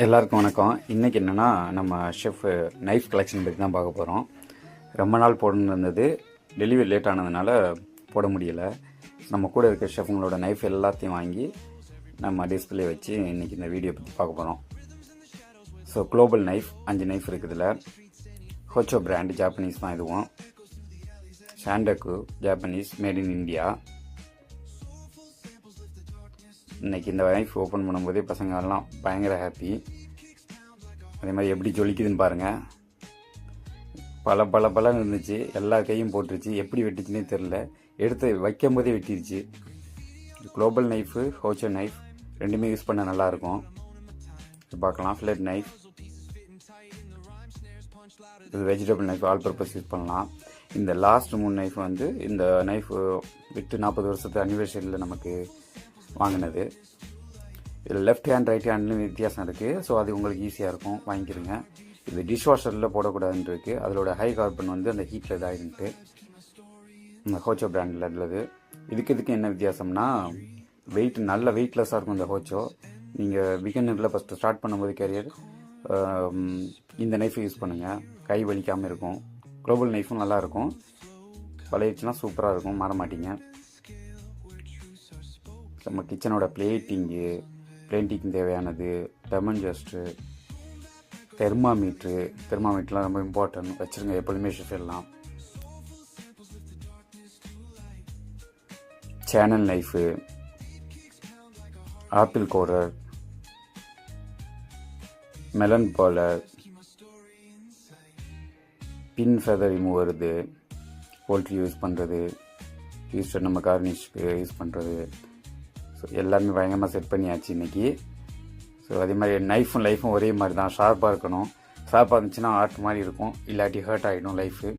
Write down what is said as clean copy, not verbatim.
எல்லாருக்கும் வணக்கம். இன்றைக்கி என்னென்னா நம்ம ஷெஃப் நைஃப் கலெக்ஷன் பற்றி தான் பார்க்க போகிறோம். ரொம்ப நாள் போடணுன்னு இருந்தது, டெலிவரி லேட் ஆனதுனால போட முடியலை. நம்ம கூட இருக்க ஷெஃபுங்களோட நைஃப் எல்லாத்தையும் வாங்கி நம்ம டிஸ்பிளே வச்சு இன்றைக்கி இந்த வீடியோ பற்றி பார்க்க போகிறோம். ஸோ குளோபல் நைஃப் 5 நைஃப் இருக்குதுல. ஹோச்சோ பிராண்ட் ஜாப்பனீஸ் தான் இதுவும். ஷாண்டக்கு ஜாப்பனீஸ், மேட் இன் இந்தியா. இன்றைக்கி இந்த நைஃப் ஓப்பன் பண்ணும்போதே பசங்க எல்லாம் பயங்கர ஹாப்பி. அதே மாதிரி எப்படி ஜொலிக்குதுன்னு பாருங்கள். பல இருந்துச்சு, எல்லா கையும் போட்டுருச்சு. எப்படி வெட்டிச்சுன்னே தெரில, எடுத்து வைக்கும் போதே வெட்டிடுச்சு. குளோபல் நைஃபு, ஹோச்சோ நைஃப் ரெண்டுமே யூஸ் பண்ண நல்லாயிருக்கும். பார்க்கலாம். ஃப்ளட் நைஃப், இது vegetable knife, all purpose use பண்ணலாம். இந்த லாஸ்ட் 3 நைஃப் வந்து இந்த நைஃப் விட்டு 40 வருஷத்து அனிவர்சரியில் நமக்கு வாங்கினது. இதில் லெஃப்ட் ஹேண்ட் ரைட் ஹேண்ட்லையும் வித்தியாசம் இருக்குது. ஸோ அது உங்களுக்கு ஈஸியாக இருக்கும், வாங்கிக்கிறங்க. இது டிஷ் வாஷரில் போடக்கூடாதுன்னு இருக்குது. அதோட ஹை கார்பன் வந்து அந்த ஹீட்டில் இதாகிட்டு இந்த ஹோச்சோ பிராண்டில் உள்ளது. இதுக்கு என்ன வித்தியாசம்னா, வெயிட் நல்ல வெயிட்லெஸ்ஸாக இருக்கும் இந்த ஹோச்சோ. நீங்கள் பிகினரில் ஃபஸ்ட்டு ஸ்டார்ட் பண்ணும்போது கேரியர் இந்த நைஃபை யூஸ் பண்ணுங்கள், கை வலிக்காமல் இருக்கும். குளோபல் நைஃபும் நல்லாயிருக்கும், பழையச்சுன்னா சூப்பராக இருக்கும், மாற மாட்டிங்க. நம்ம கிச்சனோட பிளேட்டிங் தேவையானது, லெமன் ஜஸ்ட்டு, தெர்மாமீட்டர்லாம் ரொம்ப இம்பார்ட்டன்ட், வச்சுருங்க எப்பொழுதுமே ஷெஃப் எல்லாம். சேனல் நைஃபு, ஆப்பிள் கோரர், மெலன் பாலர், பின் ஃபெதர் ரிமூவர், இது போல்ட்ரி யூஸ் பண்ணுறது, ஈஸ்டர் நம்ம கார்னிஷ்க்கு யூஸ் பண்ணுறது. ஸோ எல்லாமே பயங்கரமாக செட் பண்ணியாச்சு இன்றைக்கி. ஸோ அதே மாதிரி லைஃபும் ஒரே மாதிரி தான், ஷார்ப்பாக இருக்கணும். ஷார்ப்பாக இருந்துச்சுன்னா ஆர்ட் மாதிரி இருக்கும், இல்லாட்டி ஹர்ட் ஆகிடும் லைஃபு.